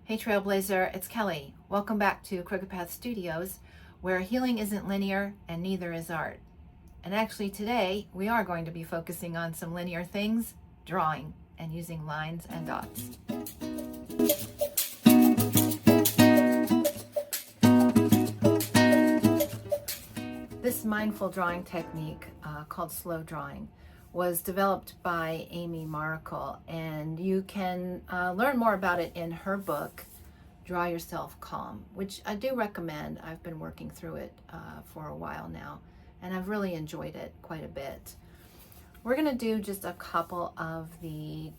Hey Trailblazer, it's Kelly. Welcome back to Crooked Path Studios, where healing isn't linear and neither is art. And actually today we are going to be focusing on some linear things, drawing, and using lines and dots. This mindful drawing technique called slow drawing was developed by Amy Markle, and you can learn more about it in her book, Draw Yourself Calm, which I do recommend. I've been working through it for a while now, and I've really enjoyed it quite a bit. We're going to do just a couple of the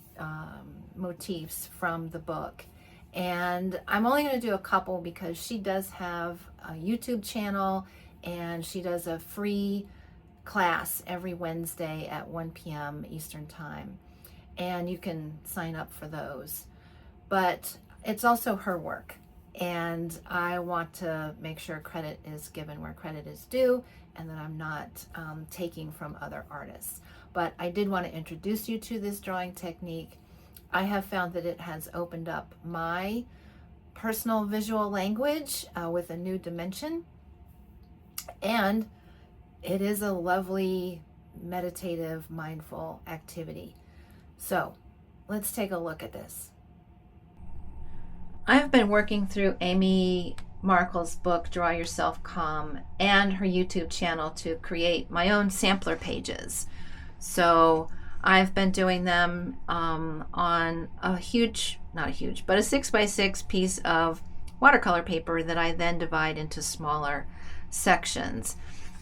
motifs from the book, and I'm only going to do a couple because she does have a YouTube channel, and she does a free class every Wednesday at 1 p.m. Eastern Time, and you can sign up for those. But it's also her work, and I want to make sure credit is given where credit is due, and that I'm not taking from other artists. But I did want to introduce you to this drawing technique. I have found that it has opened up my personal visual language with a new dimension, and it is a lovely, meditative, mindful activity. So let's take a look at this. I've been working through Amy Markle's book, Draw Yourself Calm, and her YouTube channel to create my own sampler pages. So I've been doing them on a huge, not a huge, but a 6x6 piece of watercolor paper that I then divide into smaller sections.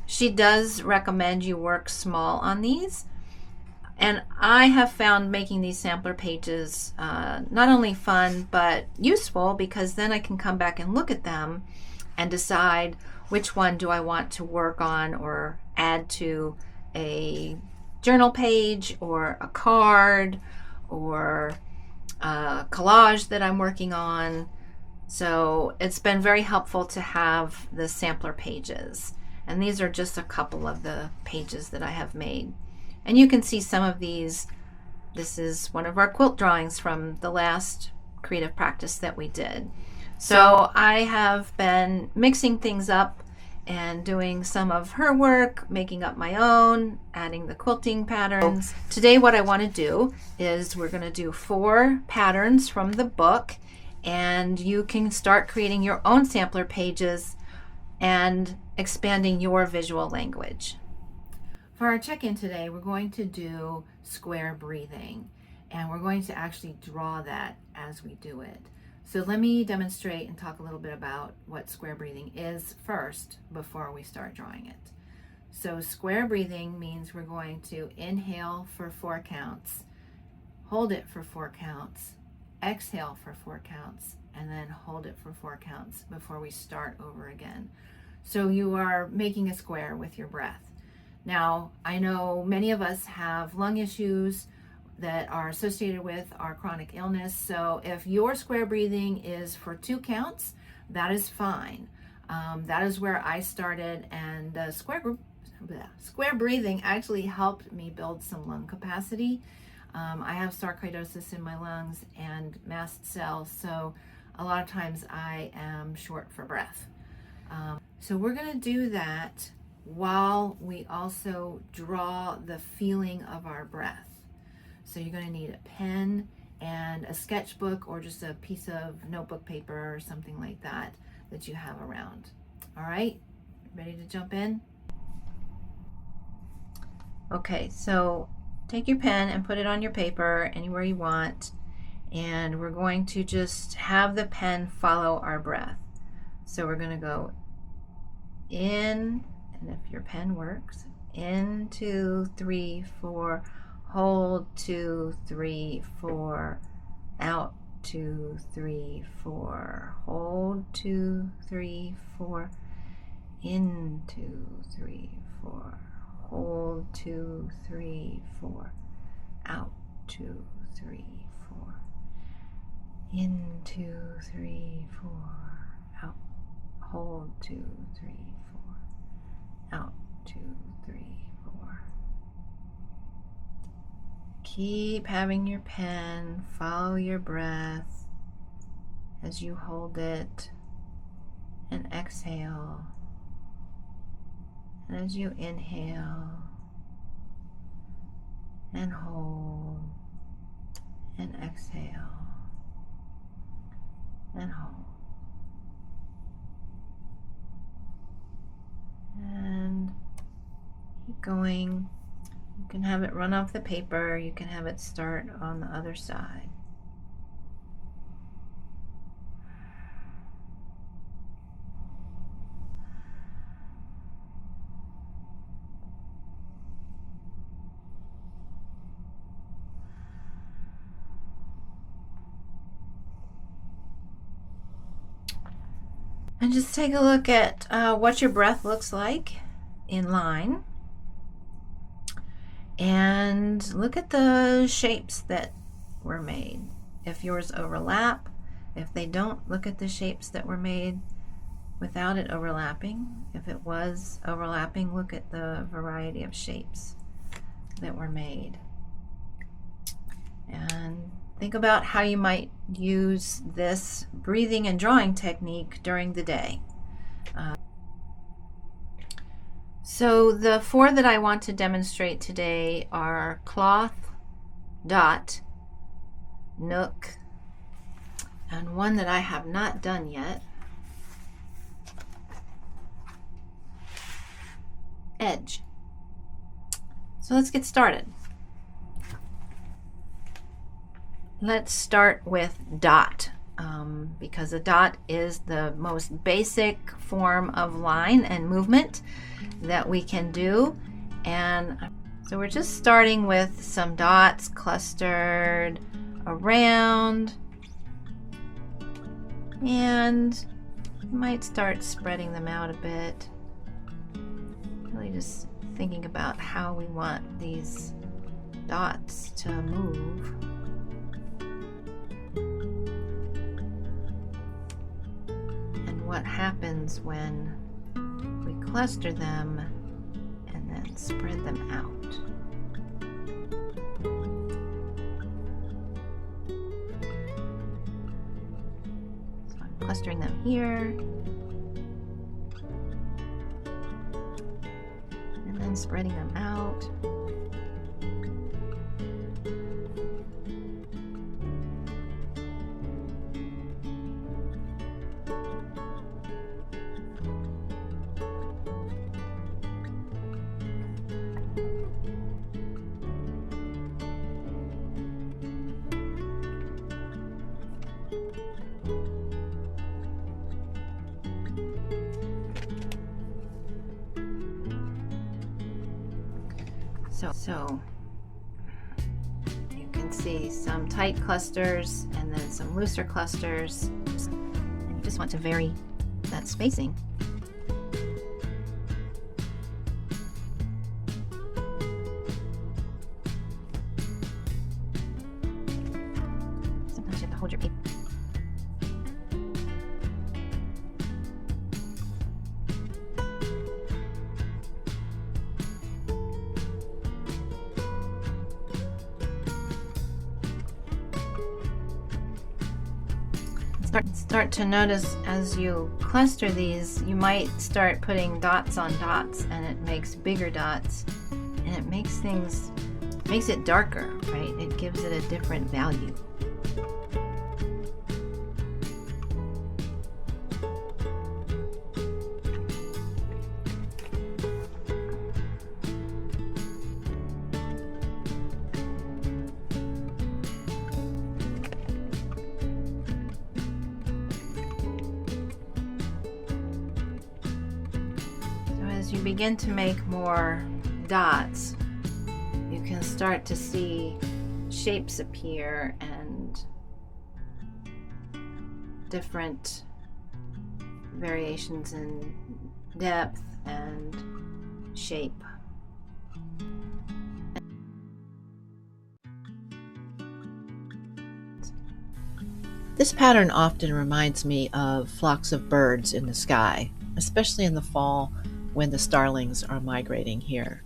She does recommend you work small on these, and I have found making these sampler pages not only fun but useful, because then I can come back and look at them and decide which one do I want to work on or add to a journal page or a card or a collage that I'm working on. So it's been very helpful to have the sampler pages. And these are just a couple of the pages that I have made. And you can see some of these. This is one of our quilt drawings from the last creative practice that we did. So I have been mixing things up and doing some of her work, making up my own, adding the quilting patterns. Today what I want to do is we're going to do 4 patterns from the book, and you can start creating your own sampler pages and expanding your visual language. For our check-in today, we're going to do square breathing, and we're going to actually draw that as we do it. So let me demonstrate and talk a little bit about what square breathing is first before we start drawing it. So square breathing means we're going to inhale for 4 counts, hold it for 4 counts, exhale for 4 counts, and then hold it for 4 counts before we start over again. So you are making a square with your breath. Now, I know many of us have lung issues that are associated with our chronic illness. So if your square breathing is for 2 counts, that is fine. That is where I started, and square breathing actually helped me build some lung capacity. I have sarcoidosis in my lungs and mast cells, so a lot of times I am short for breath. So we're going to do that while we also draw the feeling of our breath. So you're going to need a pen and a sketchbook, or just a piece of notebook paper or something like that that you have around. All right, ready to jump in? Okay, so take your pen and put it on your paper anywhere you want, and we're going to just have the pen follow our breath. So we're going to go in, and if your pen works, in, 2, 3, 4, hold, 2, 3, 4, out, 2, 3, 4, hold, 2, 3, 4, in, 2, 3, 4, hold, 2, 3, 4, out, 2, 3, 4, in, 2, 3, 4, out, hold, 2, 3, 4, out, 2, 3, 4. Keep having your pen follow your breath as you hold it and exhale. And as you inhale and hold and exhale and hold. And keep going. You can have it run off the paper. You can have it start on the other side. And just take a look at what your breath looks like in line. And look at the shapes that were made. If yours overlap, if they don't, look at the shapes that were made without it overlapping. If it was overlapping, look at the variety of shapes that were made. And think about how you might use this breathing and drawing technique during the day. So the 4 that I want to demonstrate today are cloth, dot, nook, and one that I have not done yet, edge. So let's get started. Let's start with dot, because a dot is the most basic form of line and movement that we can do. And so we're just starting with some dots clustered around, and you might start spreading them out a bit. Really just thinking about how we want these dots to move. What happens when we cluster them and then spread them out. So I'm clustering them here and then spreading them out. So you can see some tight clusters and then some looser clusters, and you just want to vary that spacing. Sometimes you have to hold your paper. Start to notice as you cluster these, you might start putting dots on dots, and it makes bigger dots, and it makes it darker, right? It gives it a different value. As you begin to make more dots, you can start to see shapes appear and different variations in depth and shape. This pattern often reminds me of flocks of birds in the sky, especially in the fall when the starlings are migrating here.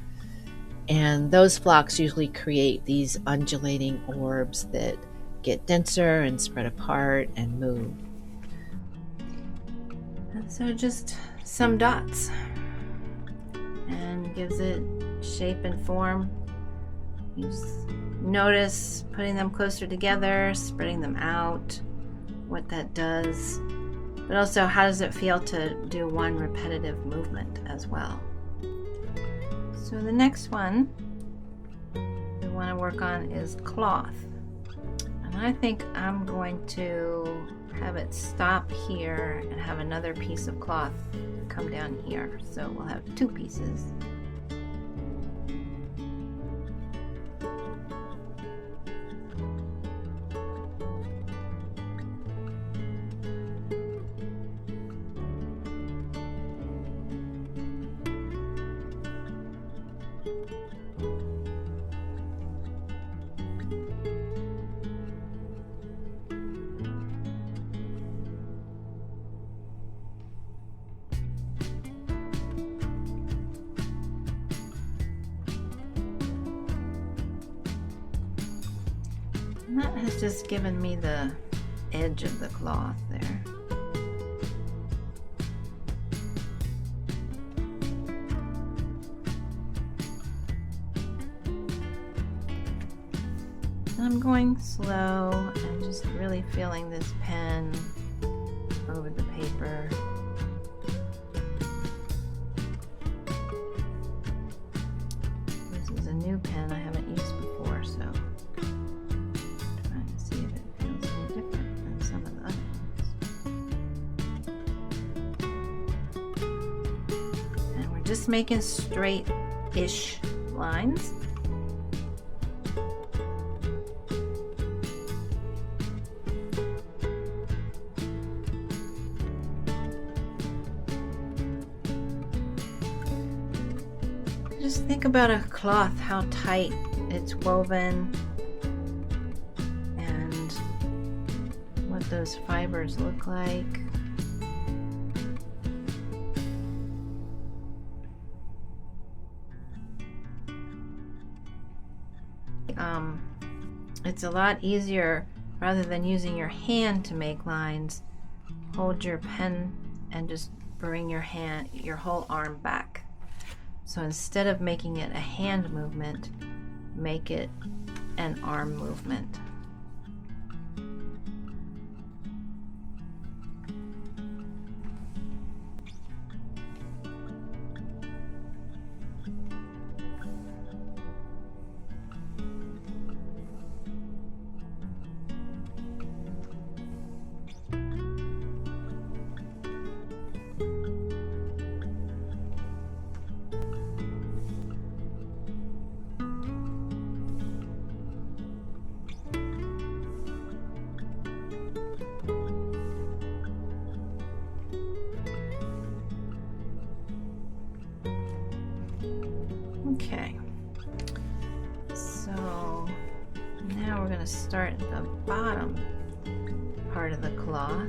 And those flocks usually create these undulating orbs that get denser and spread apart and move. And so just some dots, and gives it shape and form. You just notice putting them closer together, spreading them out, what that does, but also how does it feel to do one repetitive movement as well. So the next one we want to work on is cloth, and I think I'm going to have it stop here and have another piece of cloth come down here, so we'll have two pieces. And that has just given me the edge of the cloth there. And I'm going slow and just really feeling this pen over the paper. This is a new pen I haven't used before, so just making straight-ish lines. Just think about a cloth, how tight it's woven and what those fibers look like. It's a lot easier, rather than using your hand to make lines, hold your pen and just bring your whole arm back. So instead of making it a hand movement, make it an arm movement. Okay, so now we're going to start at the bottom part of the cloth.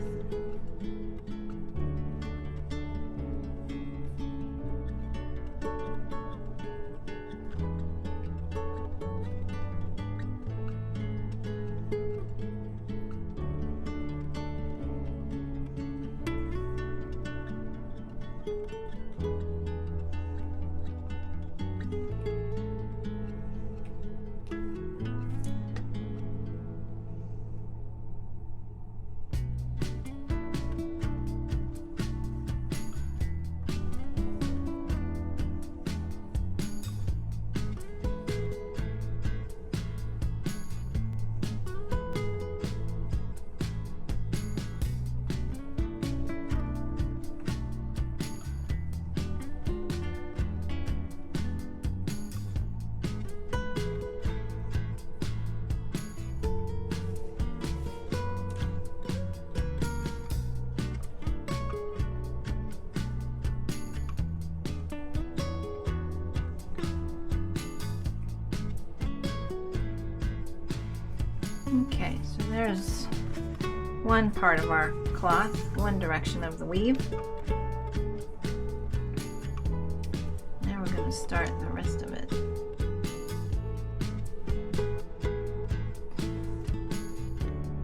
Okay, so there's one part of our cloth, one direction of the weave. Now we're going to start the rest of it.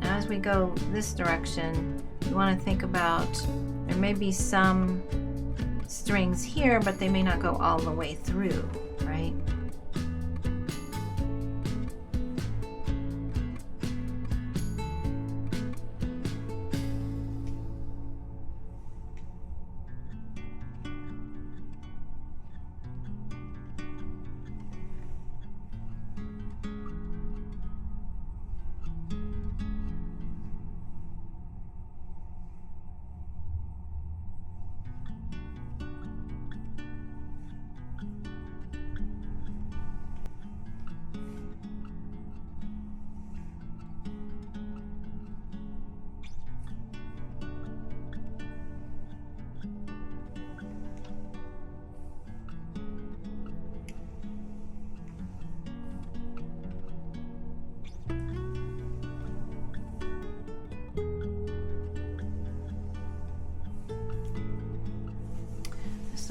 Now as we go this direction, You want to think about, there may be some strings here, but they may not go all the way through, right?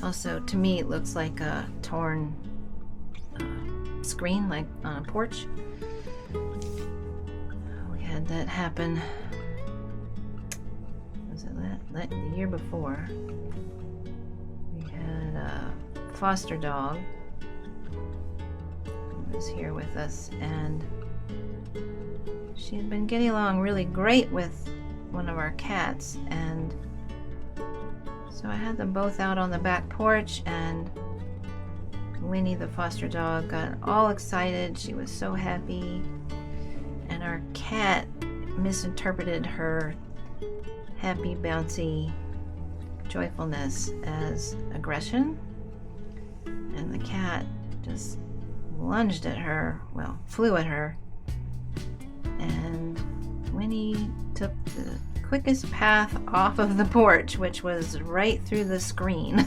Also, to me, it looks like a torn screen, like on a porch. We had that happen. Was it the year before? We had a foster dog who was here with us, and she had been getting along really great with one of our cats, and so I had them both out on the back porch, and Winnie, the foster dog, got all excited. She was so happy. And our cat misinterpreted her happy, bouncy joyfulness as aggression. And the cat just lunged at her, well, flew at her. And Winnie took the quickest path off of the porch, which was right through the screen,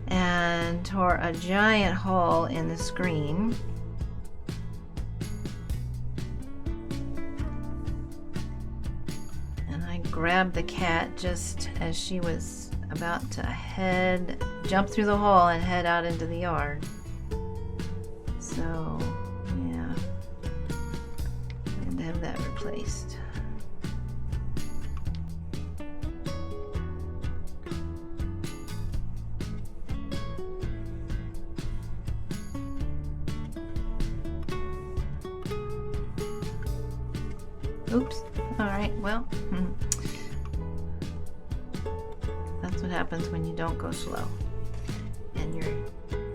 and tore a giant hole in the screen. And I grabbed the cat just as she was about to jump through the hole and head out into the yard. So yeah, I had to have that replaced. Oops. Alright, well, that's what happens when you don't go slow. And your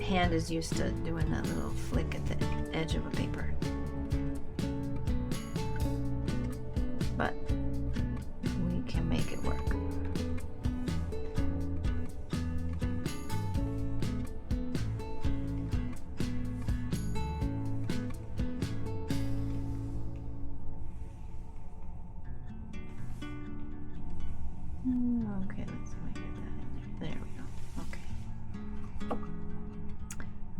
hand is used to doing that little flick at the edge of a paper. But we can make it work. Okay, let's get that in there. There we go. Okay.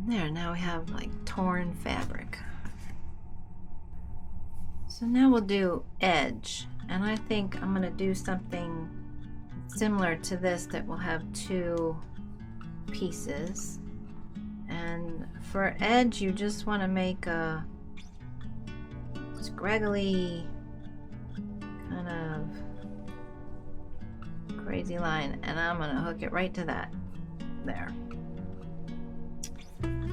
There, now we have like torn fabric. So now we'll do edge. And I think I'm going to do something similar to this that will have two pieces. And for edge, you just want to make a scraggly kind of crazy line, and I'm gonna hook it right to that there.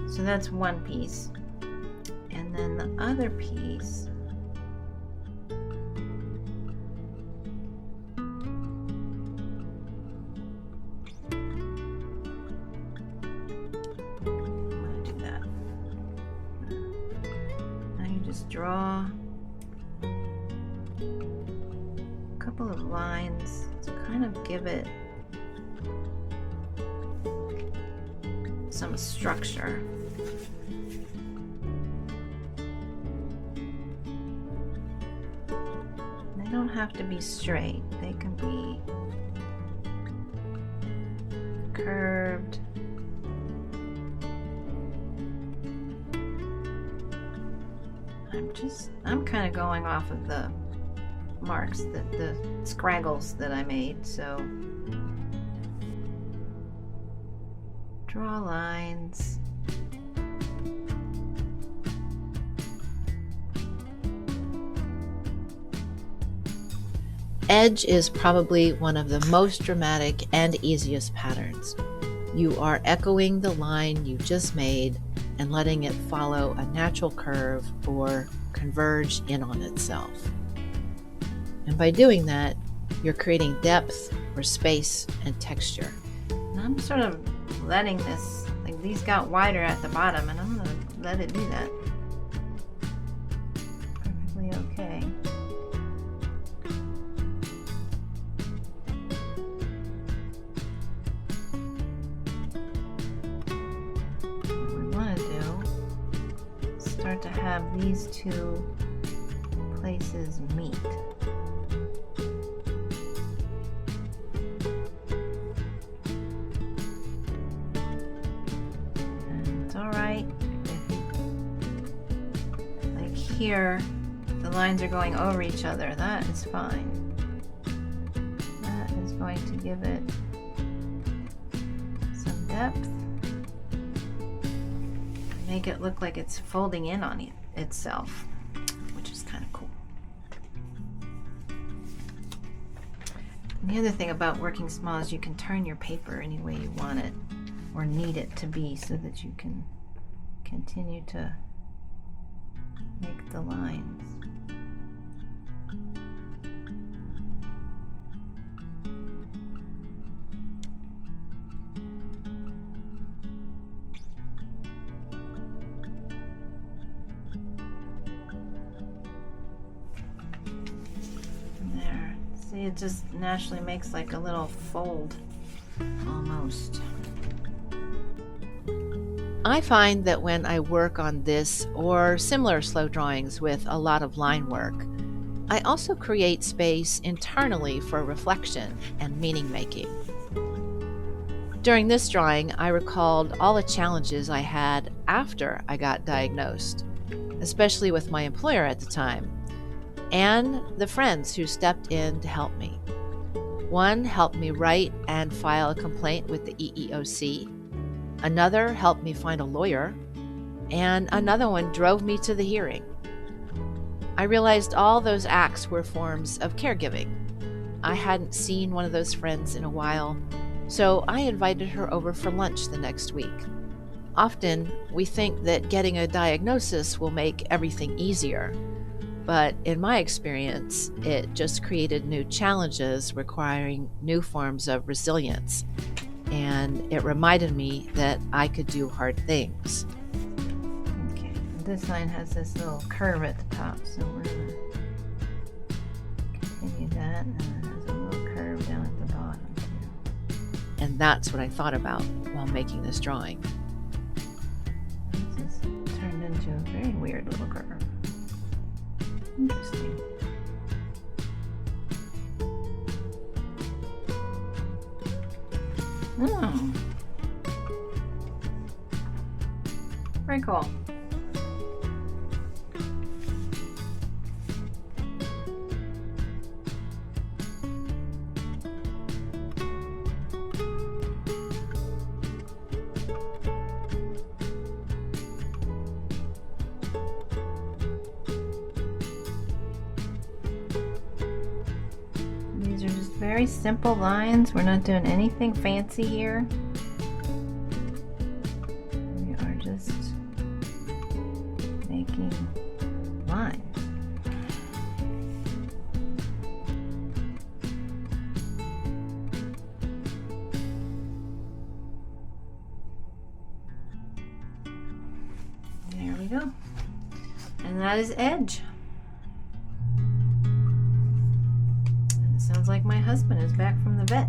So that's one piece, and then the other piece, I'm gonna do that. Now you just draw a couple of lines to kind of give it some structure. They don't have to be straight, they can be curved. I'm kind of going off of the marks, the scraggles that I made, so draw lines. Edge is probably one of the most dramatic and easiest patterns. You are echoing the line you just made and letting it follow a natural curve or converge in on itself. And by doing that, you're creating depth or space and texture. And I'm sort of letting this, like these got wider at the bottom, and I'm gonna let it do that. Perfectly okay. What we want to do is start to have these two places meet. Here the lines are going over each other. That is fine. That is going to give it some depth. Make it look like it's folding in on itself, which is kind of cool. And the other thing about working small is you can turn your paper any way you want it or need it to be so that you can continue to make the lines. There. See, it just naturally makes like a little fold almost. I find that when I work on this or similar slow drawings with a lot of line work, I also create space internally for reflection and meaning making. During this drawing, I recalled all the challenges I had after I got diagnosed, especially with my employer at the time, and the friends who stepped in to help me. One helped me write and file a complaint with the EEOC. Another helped me find a lawyer, and another one drove me to the hearing. I realized all those acts were forms of caregiving. I hadn't seen one of those friends in a while, so I invited her over for lunch the next week. Often, we think that getting a diagnosis will make everything easier, but in my experience, it just created new challenges requiring new forms of resilience. And it reminded me that I could do hard things. Okay, this line has this little curve at the top, so we're going to continue that, and then it has a little curve down at the bottom too. And that's what I thought about while making this drawing. This is turned into a very weird little curve. Interesting. Oh. Very cool. These are just very simple lines. We're not doing anything fancy here. We are just making lines. There we go. And that is Edge. Sounds like my husband is back from the vet.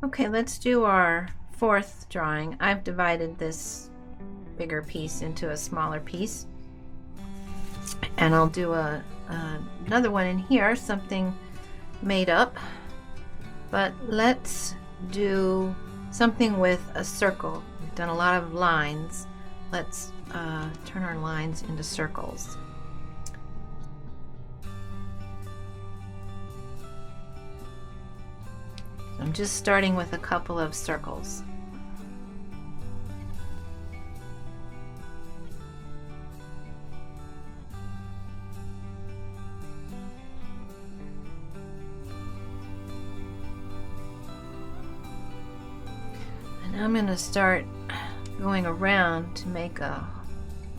Okay, let's do our fourth drawing. I've divided this bigger piece into a smaller piece. And I'll do another one in here, something made up. But let's do something with a circle. We've done a lot of lines. Let's turn our lines into circles. I'm just starting with a couple of circles. Now I'm going to start going around to make a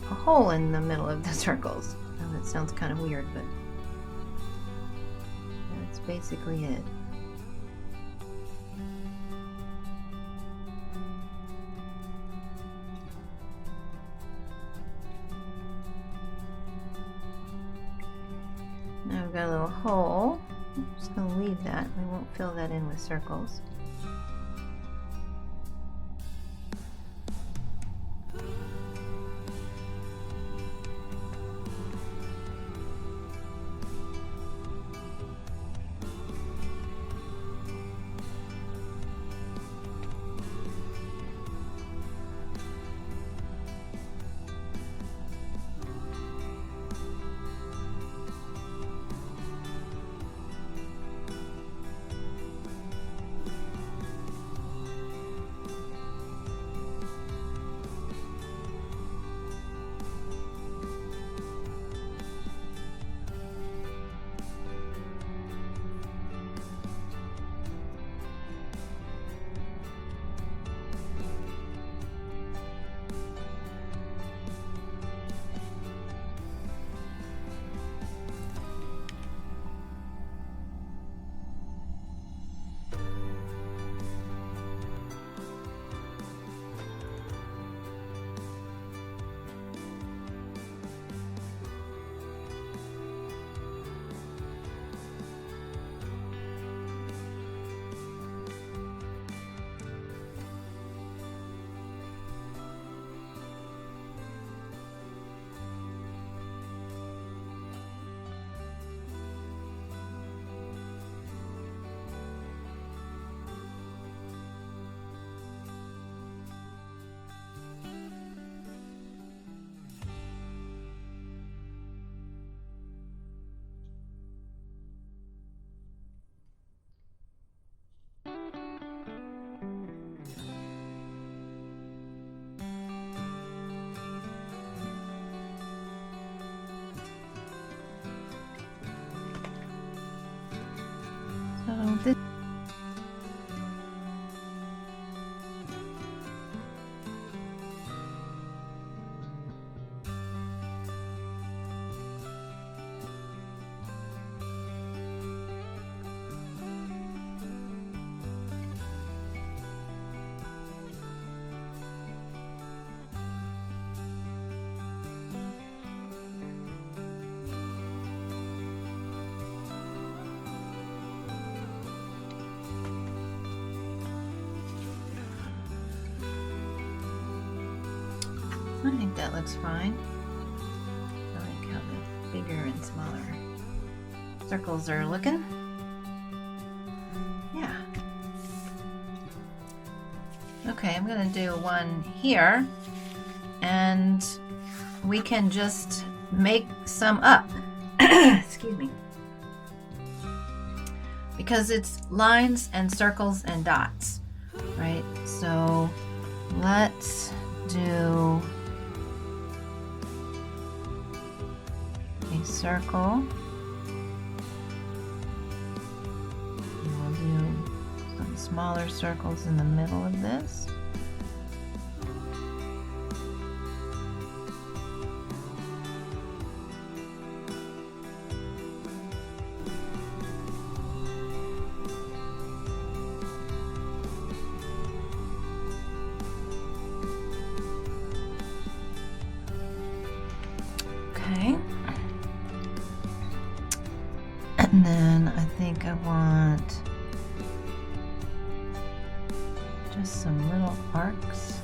hole in the middle of the circles. Now that sounds kind of weird, but that's basically it. Now we've got a little hole. I'm just going to leave that. We won't fill that in with circles. So this I think that looks fine. I like how the bigger and smaller circles are looking. Yeah. Okay, I'm gonna do one here, and we can just make some up. Excuse me. Because it's lines and circles and dots, right? So let's do a circle. And we'll do some smaller circles in the middle of this. Okay. And then I think I want just some little arcs.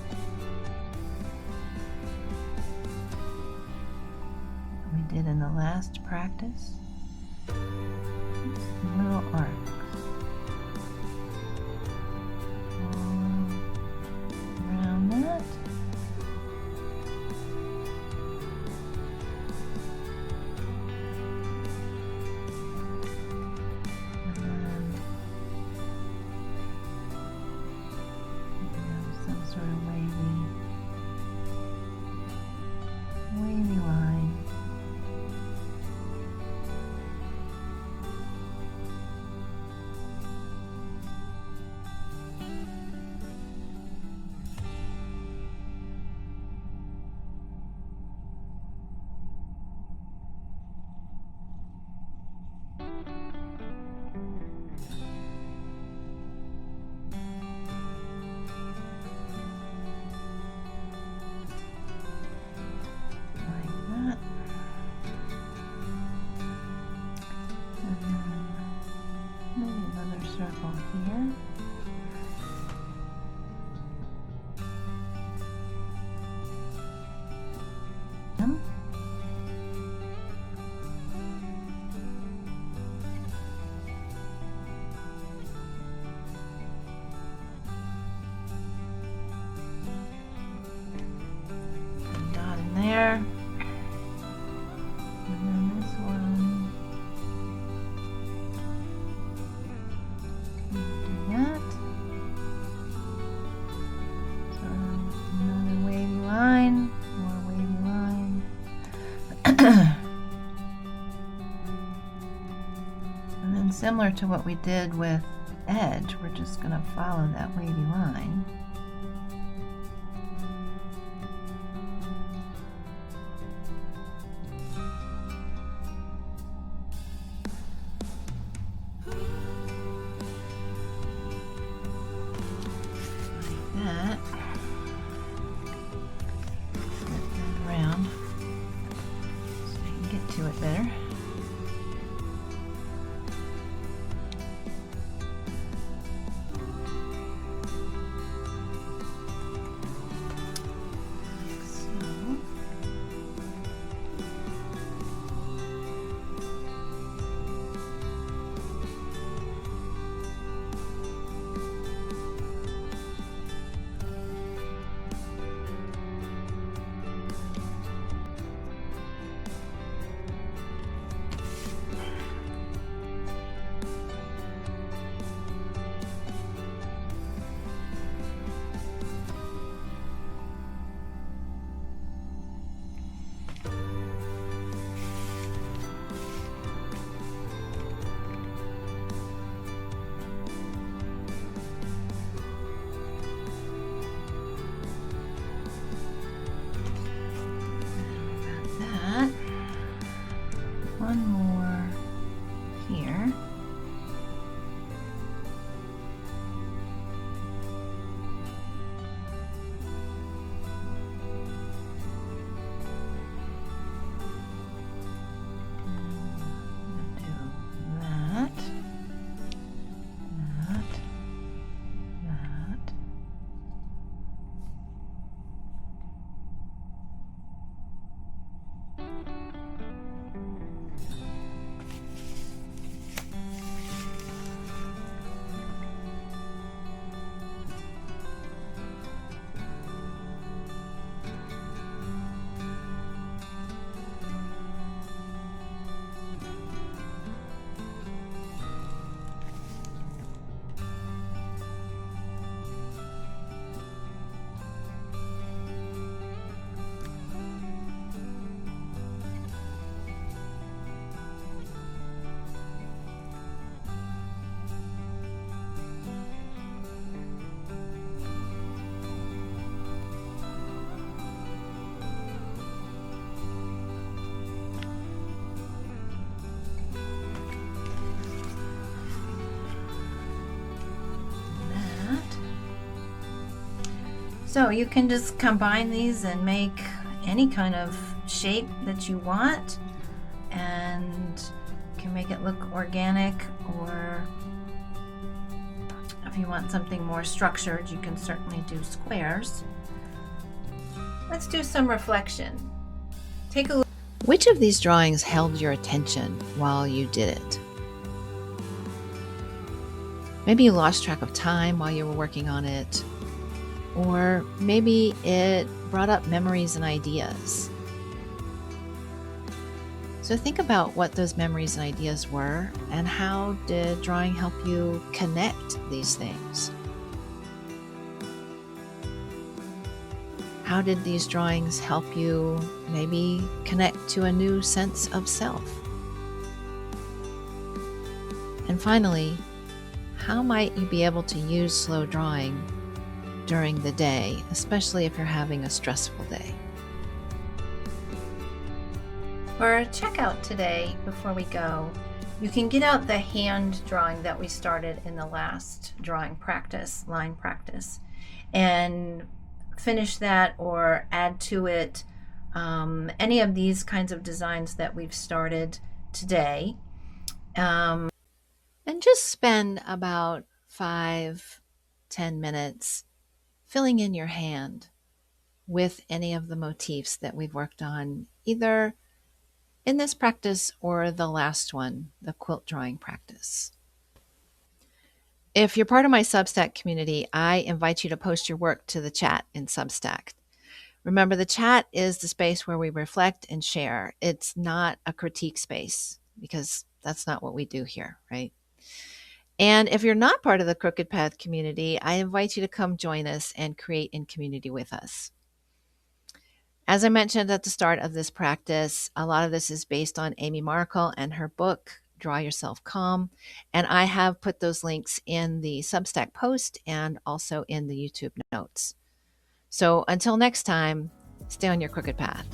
We did in the last practice. Some little arcs. All around that. Sort of wavy line. circle here. Dot in there. And then this one. Do that. So another wavy line, more wavy line. And then similar to what we did with edge, we're just going to follow that wavy line. That. Flip that around so I can get to it better. One more here. Do that. So you can just combine these and make any kind of shape that you want, and you can make it look organic, or if you want something more structured, you can certainly do squares. Let's do some reflection. Take a look. Which of these drawings held your attention while you did it? Maybe you lost track of time while you were working on it, or maybe it brought up memories and ideas. So think about what those memories and ideas were, and how did drawing help you connect these things? How did these drawings help you maybe connect to a new sense of self? And finally, how might you be able to use slow drawing during the day, especially if you're having a stressful day? For checkout today, before we go, you can get out the hand drawing that we started in the last drawing practice, line practice, and finish that or add to it any of these kinds of designs that we've started today. And just spend about 5-10 minutes filling in your hand with any of the motifs that we've worked on, either in this practice or the last one, the quilt drawing practice. If you're part of my Substack community, I invite you to post your work to the chat in Substack. Remember, the chat is the space where we reflect and share. It's not a critique space, because that's not what we do here, right? And if you're not part of the Crooked Path community, I invite you to come join us and create in community with us. As I mentioned at the start of this practice, a lot of this is based on Amy Markle and her book, Draw Yourself Calm. And I have put those links in the Substack post and also in the YouTube notes. So until next time, stay on your crooked path.